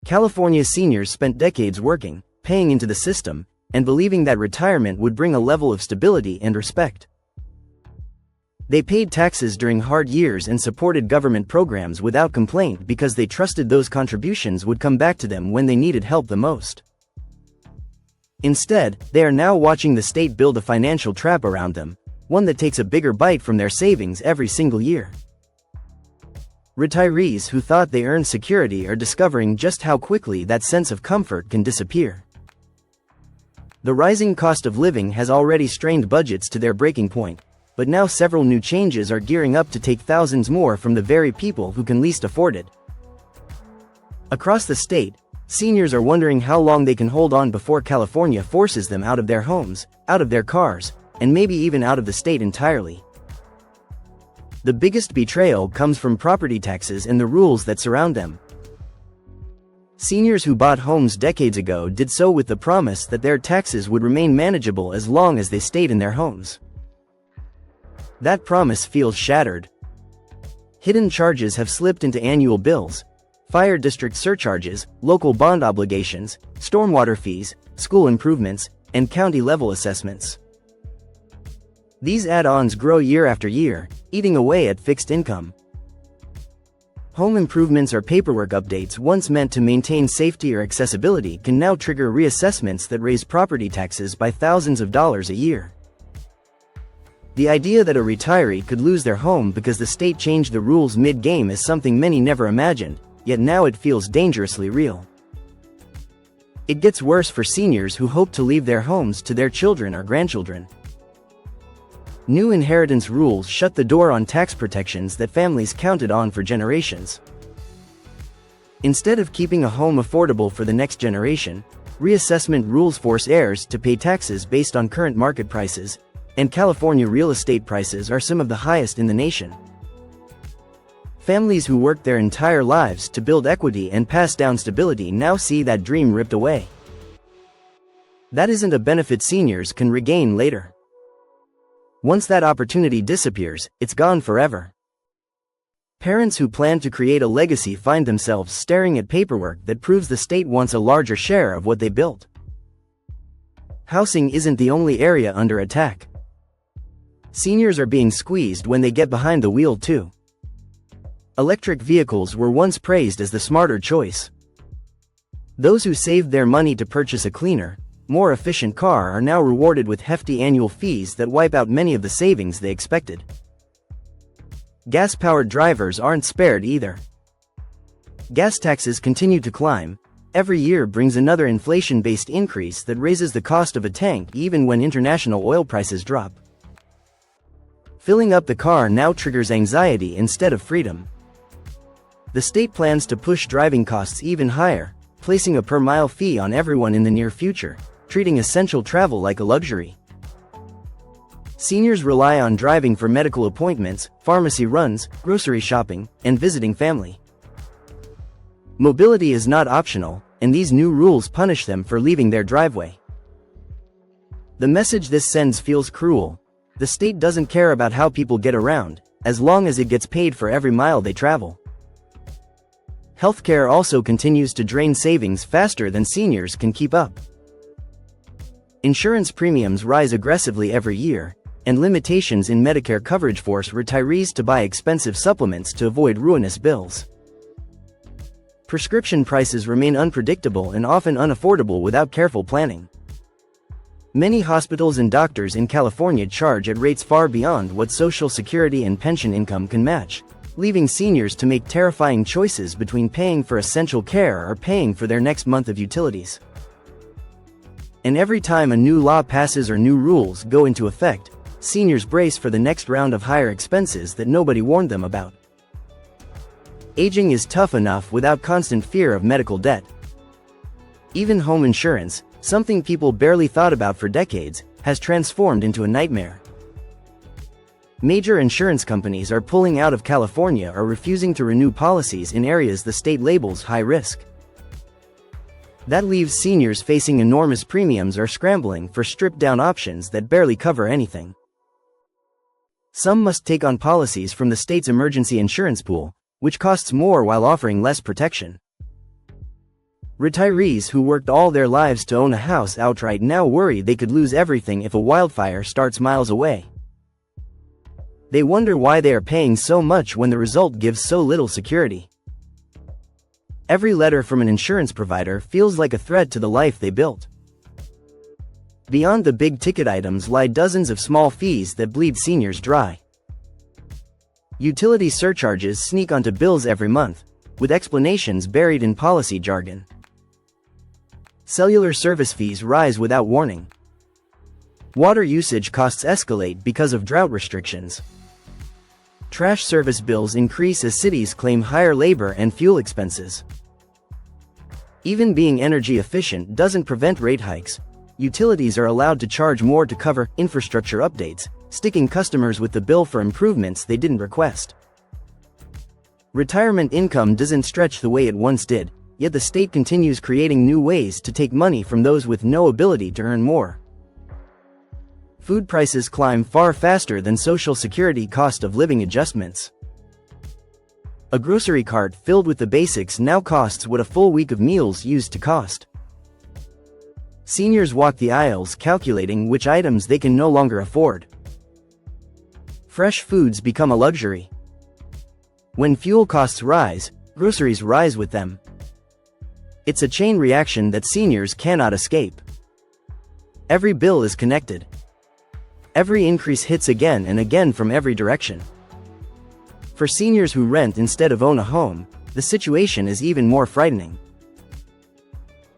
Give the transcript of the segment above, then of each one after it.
California seniors spent decades working, paying into the system, and believing that retirement would bring a level of stability and respect. They paid taxes during hard years and supported government programs without complaint because they trusted those contributions would come back to them when they needed help the most. Instead, they are now watching the state build a financial trap around them, one that takes a bigger bite from their savings every single year. Retirees who thought they earned security are discovering just how quickly that sense of comfort can disappear. The rising cost of living has already strained budgets to their breaking point, but now several new changes are gearing up to take thousands more from the very people who can least afford it. Across the state, seniors are wondering how long they can hold on before California forces them out of their homes, out of their cars, and maybe even out of the state entirely. The biggest betrayal comes from property taxes and the rules that surround them. Seniors who bought homes decades ago did so with the promise that their taxes would remain manageable as long as they stayed in their homes. That promise feels shattered. Hidden charges have slipped into annual bills: fire district surcharges, local bond obligations, stormwater fees, school improvements, and county-level assessments. These add-ons grow year after year, eating away at fixed income. Home improvements or paperwork updates once meant to maintain safety or accessibility can now trigger reassessments that raise property taxes by thousands of dollars a year. The idea that a retiree could lose their home because the state changed the rules mid-game is something many never imagined, yet now it feels dangerously real. It gets worse for seniors who hope to leave their homes to their children or grandchildren. New inheritance rules shut the door on tax protections that families counted on for generations. Instead of keeping a home affordable for the next generation, reassessment rules force heirs to pay taxes based on current market prices, and California real estate prices are some of the highest in the nation. Families who worked their entire lives to build equity and pass down stability now see that dream ripped away. That isn't a benefit seniors can regain later. Once that opportunity disappears, it's gone forever. Parents who plan to create a legacy find themselves staring at paperwork that proves the state wants a larger share of what they built. Housing isn't the only area under attack. Seniors are being squeezed when they get behind the wheel too. Electric vehicles were once praised as the smarter choice. Those who saved their money to purchase a cleaner, more efficient car are now rewarded with hefty annual fees that wipe out many of the savings they expected. Gas-powered drivers aren't spared either. Gas taxes continue to climb. Every year brings another inflation-based increase that raises the cost of a tank even when international oil prices drop. Filling up the car now triggers anxiety instead of freedom. The state plans to push driving costs even higher, placing a per-mile fee on everyone in the near future, treating essential travel like a luxury. Seniors rely on driving for medical appointments, pharmacy runs, grocery shopping, and visiting family. Mobility is not optional, and these new rules punish them for leaving their driveway. The message this sends feels cruel. The state doesn't care about how people get around, as long as it gets paid for every mile they travel. Healthcare also continues to drain savings faster than seniors can keep up. Insurance premiums rise aggressively every year, and limitations in Medicare coverage force retirees to buy expensive supplements to avoid ruinous bills. Prescription prices remain unpredictable and often unaffordable without careful planning. Many hospitals and doctors in California charge at rates far beyond what Social Security and pension income can match, leaving seniors to make terrifying choices between paying for essential care or paying for their next month of utilities. And every time a new law passes or new rules go into effect, seniors brace for the next round of higher expenses that nobody warned them about. Aging is tough enough without constant fear of medical debt. Even home insurance, something people barely thought about for decades, has transformed into a nightmare. Major insurance companies are pulling out of California or refusing to renew policies in areas the state labels high risk. That leaves seniors facing enormous premiums or scrambling for stripped-down options that barely cover anything. Some must take on policies from the state's emergency insurance pool, which costs more while offering less protection. Retirees who worked all their lives to own a house outright now worry they could lose everything if a wildfire starts miles away. They wonder why they are paying so much when the result gives so little security. Every letter from an insurance provider feels like a threat to the life they built. Beyond the big-ticket items lie dozens of small fees that bleed seniors dry. Utility surcharges sneak onto bills every month, with explanations buried in policy jargon. Cellular service fees rise without warning. Water usage costs escalate because of drought restrictions. Trash service bills increase as cities claim higher labor and fuel expenses. Even being energy efficient doesn't prevent rate hikes. Utilities are allowed to charge more to cover infrastructure updates, sticking customers with the bill for improvements they didn't request. Retirement income doesn't stretch the way it once did, yet the state continues creating new ways to take money from those with no ability to earn more. Food prices climb far faster than Social Security cost of living adjustments. A grocery cart filled with the basics now costs what a full week of meals used to cost. Seniors walk the aisles calculating which items they can no longer afford. Fresh foods become a luxury. When fuel costs rise, groceries rise with them. It's a chain reaction that seniors cannot escape. Every bill is connected. Every increase hits again and again from every direction. For seniors who rent instead of own a home, the situation is even more frightening.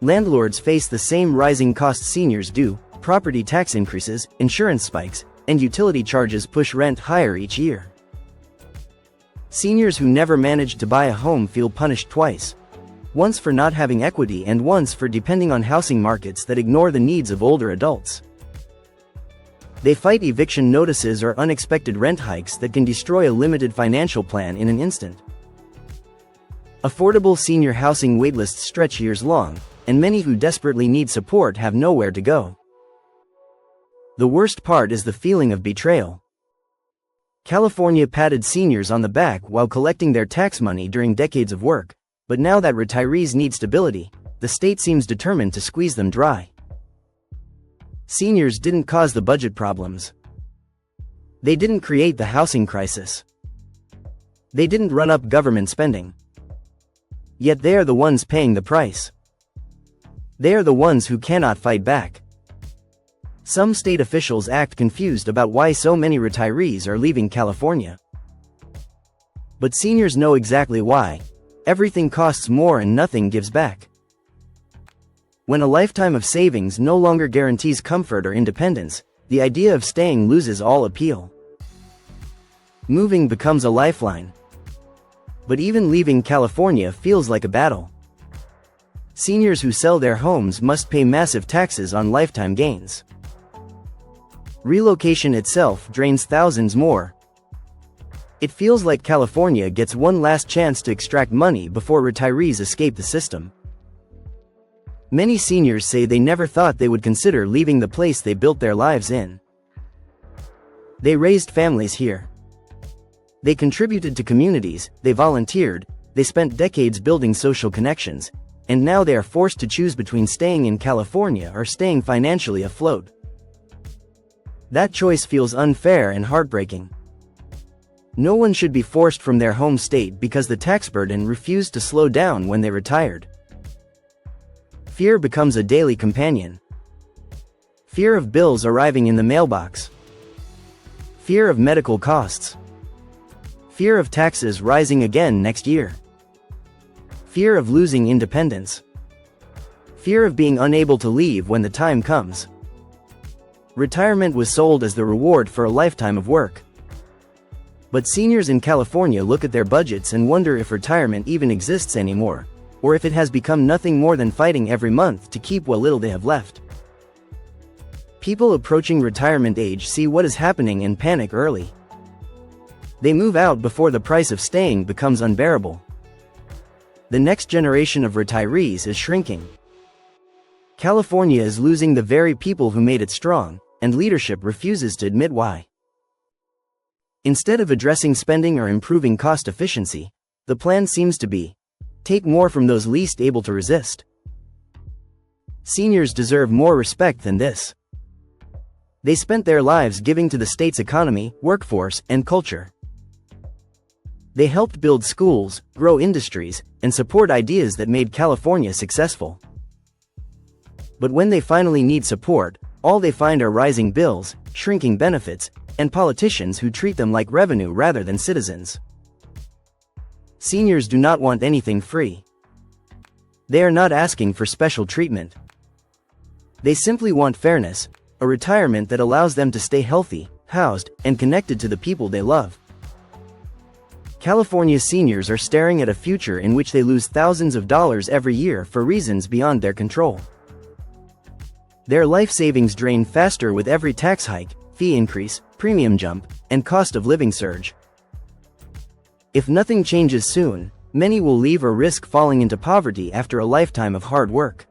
Landlords face the same rising costs seniors do: property tax increases, insurance spikes, and utility charges push rent higher each year. Seniors who never managed to buy a home feel punished twice. Once for not having equity and once for depending on housing markets that ignore the needs of older adults. They fight eviction notices or unexpected rent hikes that can destroy a limited financial plan in an instant. Affordable senior housing waitlists stretch years long, and many who desperately need support have nowhere to go. The worst part is the feeling of betrayal. California patted seniors on the back while collecting their tax money during decades of work. But now that retirees need stability, the state seems determined to squeeze them dry. Seniors didn't cause the budget problems. They didn't create the housing crisis. They didn't run up government spending. Yet they are the ones paying the price. They are the ones who cannot fight back. Some state officials act confused about why so many retirees are leaving California. But seniors know exactly why. Everything costs more and nothing gives back. When a lifetime of savings no longer guarantees comfort or independence, the idea of staying loses all appeal. Moving becomes a lifeline. But even leaving California feels like a battle. Seniors who sell their homes must pay massive taxes on lifetime gains. Relocation itself drains thousands more. It feels like California gets one last chance to extract money before retirees escape the system. Many seniors say they never thought they would consider leaving the place they built their lives in. They raised families here. They contributed to communities, they volunteered, they spent decades building social connections, and now they are forced to choose between staying in California or staying financially afloat. That choice feels unfair and heartbreaking. No one should be forced from their home state because the tax burden refused to slow down when they retired. Fear becomes a daily companion. Fear of bills arriving in the mailbox. Fear of medical costs. Fear of taxes rising again next year. Fear of losing independence. Fear of being unable to leave when the time comes. Retirement was sold as the reward for a lifetime of work. But seniors in California look at their budgets and wonder if retirement even exists anymore, or if it has become nothing more than fighting every month to keep what little they have left. People approaching retirement age see what is happening and panic early. They move out before the price of staying becomes unbearable. The next generation of retirees is shrinking. California is losing the very people who made it strong, and leadership refuses to admit why. Instead of addressing spending or improving cost efficiency, the plan seems to be, take more from those least able to resist. Seniors deserve more respect than this. They spent their lives giving to the state's economy, workforce, and culture. They helped build schools, grow industries, and support ideas that made California successful. But when they finally need support, all they find are rising bills, shrinking benefits, and politicians who treat them like revenue rather than citizens. Seniors do not want anything free. They are not asking for special treatment. They simply want fairness, a retirement that allows them to stay healthy, housed, and connected to the people they love. California's seniors are staring at a future in which they lose thousands of dollars every year for reasons beyond their control. Their life savings drain faster with every tax hike, fee increase, premium jump, and cost of living surge. If nothing changes soon, many will leave or risk falling into poverty after a lifetime of hard work.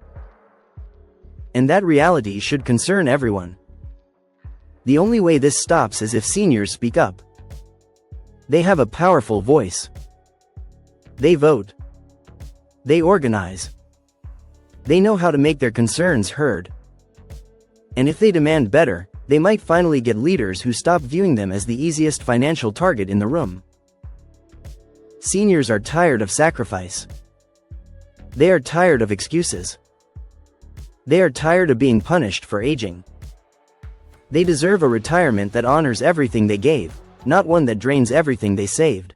And that reality should concern everyone. The only way this stops is if seniors speak up. They have a powerful voice. They vote. They organize. They know how to make their concerns heard. And if they demand better, they might finally get leaders who stop viewing them as the easiest financial target in the room. Seniors are tired of sacrifice. They are tired of excuses. They are tired of being punished for aging. They deserve a retirement that honors everything they gave, not one that drains everything they saved.